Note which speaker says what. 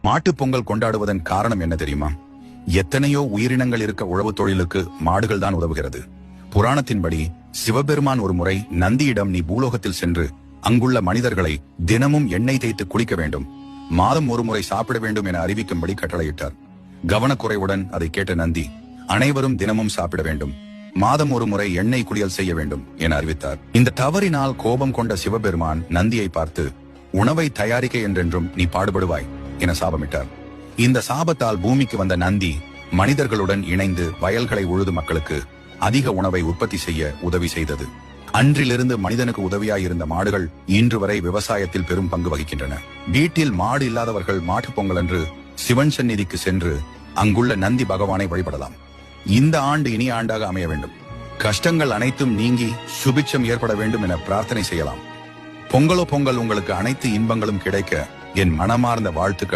Speaker 1: மாட்டுப் பொங்கல் கொண்டாடுவதன் காரணம் என்ன தெரியுமா? எத்தனையோ உயிரினங்கள் இருக்க உழவு தொழிலுக்கு மாடுகள் தான் உதவுகிறது. புராணத்தின்படி சிவபெருமான் ஒரு முறை நந்தியிடம், நீ பூலோகத்தில் சென்று அங்குள்ள மனிதர்களை தினமும் எண்ணெய் தேய்த்து குளிக்க வேண்டும், மாதம் ஒரு முறை சாப்பிட வேண்டும் என அறிவிக்கும்படி கட்டளையிட்டார். கவனக்குறைவுடன் அதை கேட்ட நந்தி, அனைவரும் தினமும் சாப்பிட வேண்டும், மாதம் ஒரு முறை எண்ணெய் குளியல் செய்ய வேண்டும் என அறிவித்தார். இந்த தவறினால் கோபம் கொண்ட சிவபெருமான் நந்தியை பார்த்து, உணவை தயாரிக்க என்றென்றும் நீ பாடுபடுவாய் என சாபமிட்டார். இந்த சாபத்தால் பூமிக்கு வந்த நந்தி மனிதர்களுடன் இணைந்து வயல்களை உழுது மக்களுக்கு அதிக உணவை உற்பத்தி செய்ய உதவி செய்தது. அன்றிலிருந்து மனிதனுக்கு உதவியாயிருந்த மாடுகள் இன்று வரை விவசாயத்தில் பெரும் பங்கு வகிக்கின்றன. வீட்டில் மாடு இல்லாதவர்கள் மாட்டுப் பொங்கல் அன்று சிவன் சந்நிதிக்கு சென்று அங்குள்ள நந்தி பகவானை வழிபடலாம். இந்த ஆண்டு இனிய ஆண்டாக அமைய வேண்டும், கஷ்டங்கள் அனைத்தும் நீங்கி சுபிட்சம் ஏற்பட வேண்டும் என பிரார்த்தனை செய்யலாம். பொங்கலோ பொங்கல், உங்களுக்கு அனைத்து இன்பங்களும் கிடைக்க என் மனமார்ந்த வாழ்த்துக்கள்.